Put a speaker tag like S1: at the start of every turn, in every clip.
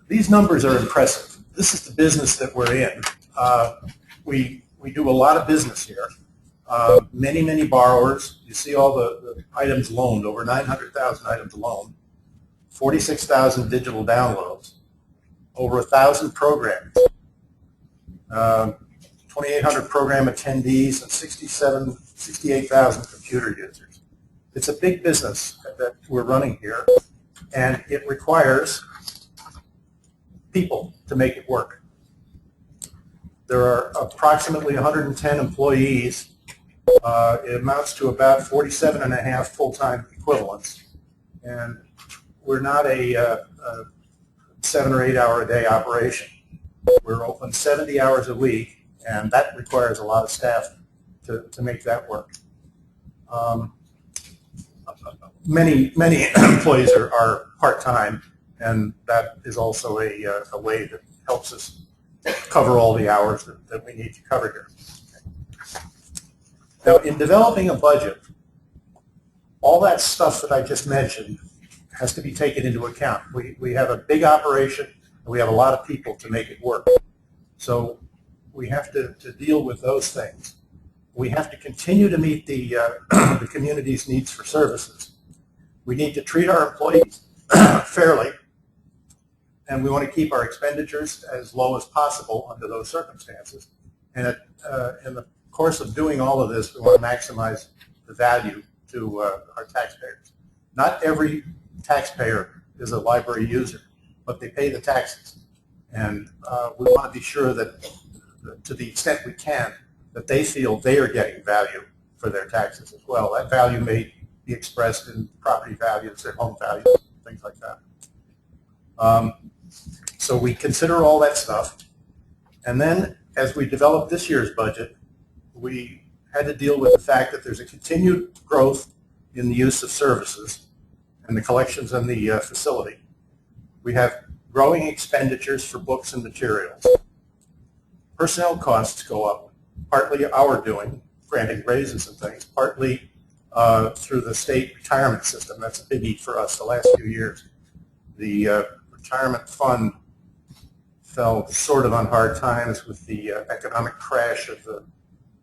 S1: These numbers are impressive. This is the business that we're in. We do a lot of business here. Many borrowers. You see all the items loaned, over 900,000 items loaned, 46,000 digital downloads, over 1,000 programs, 2,800 program attendees, and 68,000 computer users. It's a big business that we're running here, and it requires people to make it work. There are approximately 110 employees. It amounts to about 47.5 full-time equivalents, and we're not a 7 or 8 hour a day operation. We're open 70 hours a week, and that requires a lot of staff to make that work. Many employees are part-time, and that is also a way that helps us cover all the hours that we need to cover here. Now, in developing a budget, all that stuff that I just mentioned has to be taken into account. We have a big operation, and we have a lot of people to make it work. So we have to deal with those things. We have to continue to meet the community's needs for services. We need to treat our employees fairly, and we want to keep our expenditures as low as possible under those circumstances. And in the course of doing all of this, we want to maximize the value to our taxpayers. Not every taxpayer is a library user, but they pay the taxes. And we want to be sure that, to the extent we can, that they feel they are getting value for their taxes as well. That value may be expressed in property values, their home values, things like that. So we consider all that stuff. And then as we develop this year's budget, we had to deal with the fact that there's a continued growth in the use of services and the collections and the facility. We have growing expenditures for books and materials. Personnel costs go up, partly our doing, granting raises and things, partly through the state retirement system. That's a biggie for us the last few years. The retirement fund fell sort of on hard times with the economic crash of the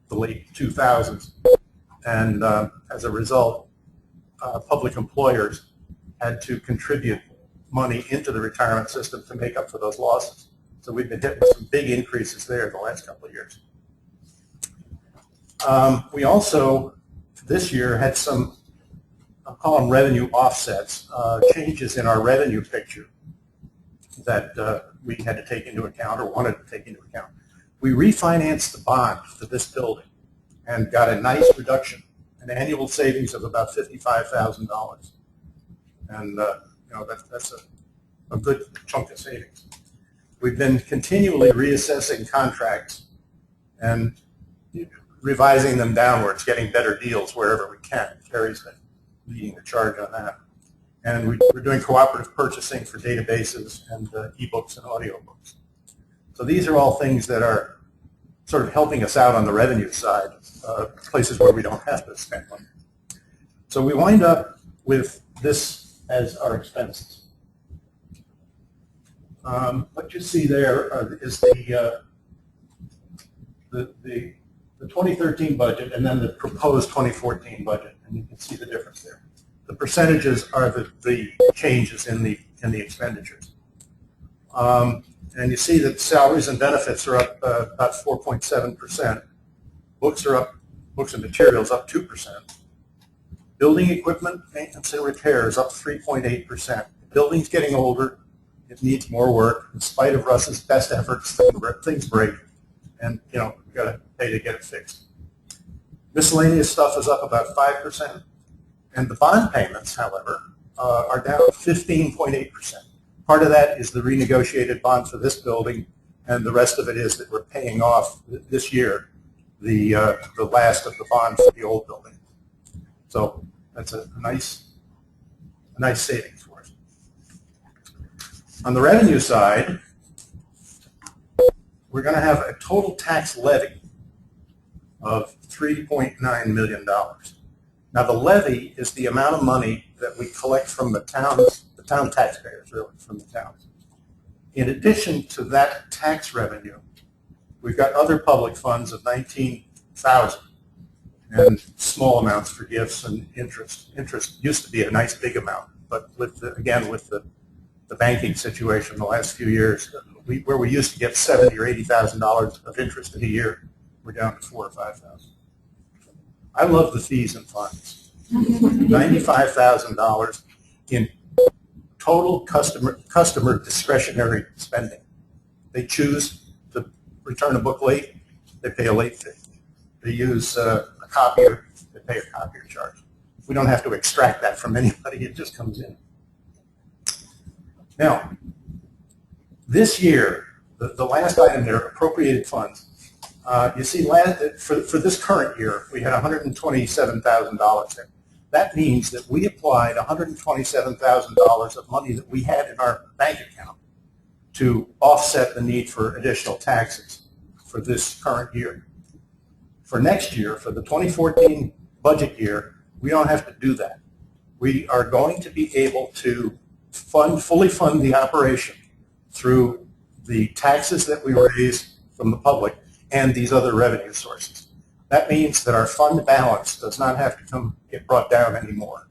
S1: late 2000s. And as a result, public employers had to contribute money into the retirement system to make up for those losses. So we've been hit with some big increases there the last couple of years. We also, this year, had some, I'll call them revenue offsets, changes in our revenue picture that we had to take into account or wanted to take into account. We refinanced the bond for this building and got a nice reduction, an annual savings of about $55,000. And that's a good chunk of savings. We've been continually reassessing contracts and revising them downwards, getting better deals wherever we can. Terry's been leading the charge on that. And we're doing cooperative purchasing for databases and ebooks and audiobooks. So these are all things that are sort of helping us out on the revenue side, places where we don't have to spend money. So we wind up with this as our expenses. What you see there is the 2013 budget and then the proposed 2014 budget, and you can see the difference there. The percentages are the changes in the expenditures. And you see that salaries and benefits are up about 4.7%. Books are up, books and materials up 2%. Building equipment, maintenance and repairs up 3.8%. The building's getting older. It needs more work. In spite of Russ's best efforts, things break. And, we've got to pay to get it fixed. Miscellaneous stuff is up about 5%. And the bond payments, however, are down 15.8%. Part of that is the renegotiated bond for this building, and the rest of it is that we're paying off this year the last of the bond for the old building. So that's a nice savings for us. On the revenue side, we're going to have a total tax levy of $3.9 million. Now the levy is the amount of money that we collect from the town taxpayers, really, from the towns. In addition to that tax revenue, we've got other public funds of 19,000 and small amounts for gifts and interest. Interest used to be a nice big amount, but with the banking situation the last few years, where we used to get $70,000 or $80,000 of interest in a year, we're down to $4,000 or $5,000. I love the fees and funds. $95,000 in total customer discretionary spending. They choose to return a book late, they pay a late fee. They use a copier, they pay a copier charge. We don't have to extract that from anybody, it just comes in. Now, this year, the last item there, appropriated funds. You see, for this current year, we had $127,000 there. That means that we applied $127,000 of money that we had in our bank account to offset the need for additional taxes for this current year. For next year, for the 2014 budget year, we don't have to do that. We are going to be able to fully fund the operation through the taxes that we raise from the public and these other revenue sources. That means that our fund balance does not have to get brought down anymore.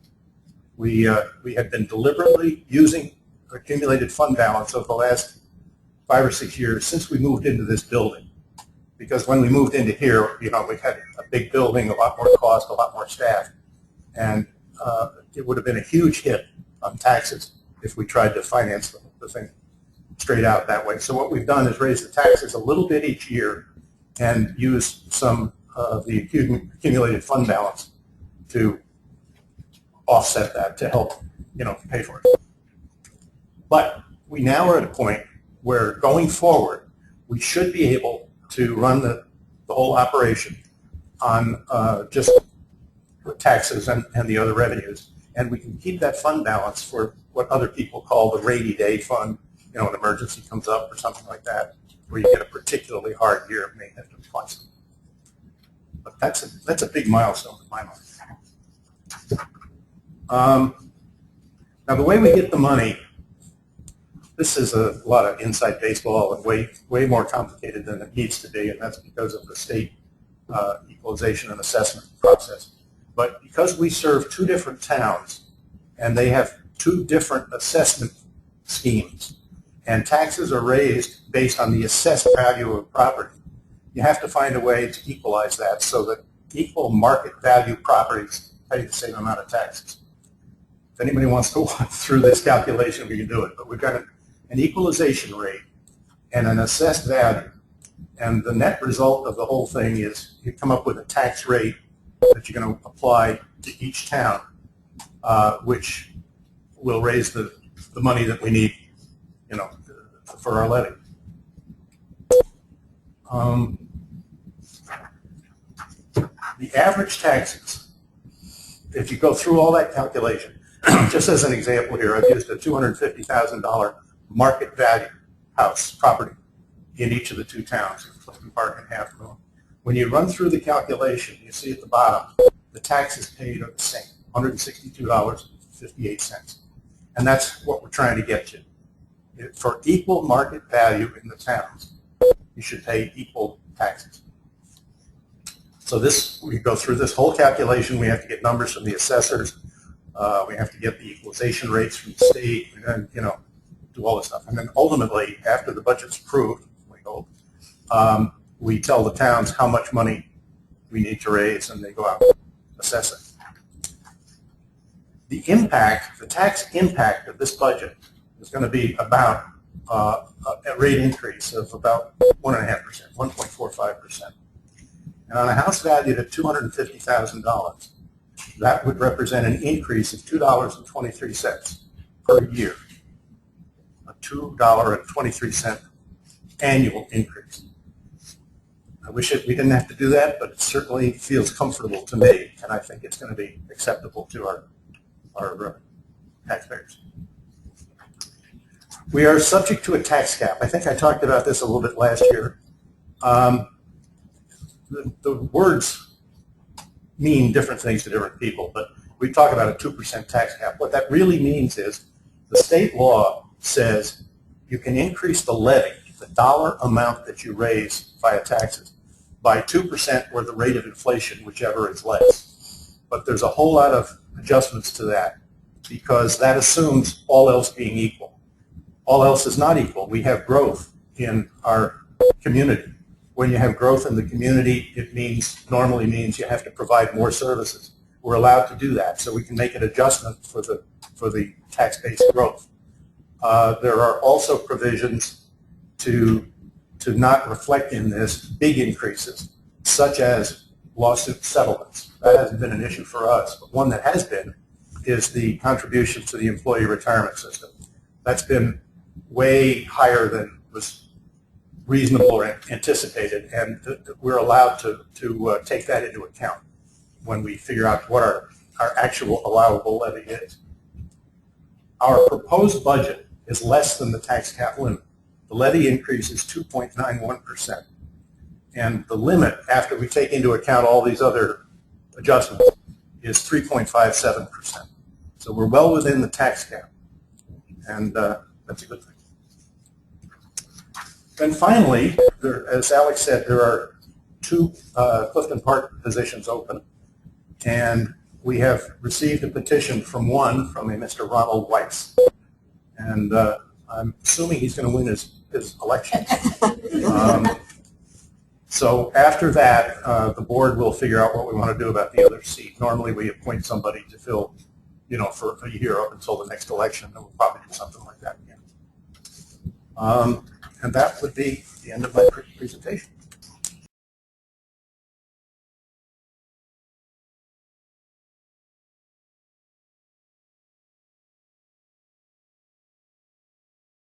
S1: We have been deliberately using accumulated fund balance over the last 5 or 6 years since we moved into this building. Because when we moved into here, we had a big building, a lot more cost, a lot more staff, and it would have been a huge hit on taxes if we tried to finance the thing straight out that way. So what we've done is raise the taxes a little bit each year and use some of the accumulated fund balance to offset that, to help pay for it. But we now are at a point where going forward, we should be able to run the whole operation on just taxes and the other revenues. And we can keep that fund balance for what other people call the rainy day fund. An emergency comes up or something like that, where you get a particularly hard year and may have to apply some. But that's a big milestone in my mind. Now the way we get the money, this is a lot of inside baseball and way more complicated than it needs to be, and that's because of the state equalization and assessment process. But because we serve 2 different towns and they have 2 different assessment schemes, and taxes are raised based on the assessed value of property, you have to find a way to equalize that so that equal market value properties pay the same amount of taxes. If anybody wants to walk through this calculation, we can do it. But we've got an equalization rate and an assessed value. And the net result of the whole thing is you come up with a tax rate that you're going to apply to each town, which will raise the money that we need, for our levy. The average taxes, if you go through all that calculation, just as an example here, I've used a $250,000 market value house property in each of the 2 towns, Clifton Park and Half Moon. When you run through the calculation, you see at the bottom, the taxes paid are the same, $162.58. And that's what we're trying to get to. For equal market value in the towns, you should pay equal taxes. So we go through this whole calculation. We have to get numbers from the assessors. We have to get the equalization rates from the state, and then, do all this stuff. And then ultimately, after the budget's approved, we hope, we tell the towns how much money we need to raise, and they go out and assess it. The tax impact of this budget is going to be about a rate increase of about 1.5%, 1.45%. And on a house valued at $250,000, that would represent an increase of $2.23 per year, a $2.23 annual increase. I wish we didn't have to do that, but it certainly feels comfortable to me, and I think it's going to be acceptable to our taxpayers. We are subject to a tax cap. I think I talked about this a little bit last year. The words mean different things to different people, but we talk about a 2% tax cap. What that really means is The state law says you can increase the levy, the dollar amount that you raise via taxes, by 2% or the rate of inflation, whichever is less. But there's a whole lot of adjustments to that because that assumes all else being equal. All else is not equal. We have growth in our community. When you have growth in the community, it normally means you have to provide more services. We're allowed to do that, so we can make an adjustment for the tax-based growth. There are also provisions to not reflect in this big increases, such as lawsuit settlements. That hasn't been an issue for us, but one that has been is the contribution to the employee retirement system. That's been way higher than was reasonable or anticipated, and we're allowed to take that into account when we figure out what our actual allowable levy is. Our proposed budget is less than the tax cap limit. The levy increase is 2.91%, and the limit, after we take into account all these other adjustments, is 3.57%. So we're well within the tax cap, and that's a good thing. And finally, as Alex said, there are 2 Clifton Park positions open, and we have received a petition from a Mr. Ronald Weiss, and I'm assuming he's going to win his election. So after that, the board will figure out what we want to do about the other seat. Normally we appoint somebody to fill, for a year up until the next election, and we'll probably do something like that again. And that would be the end of my presentation.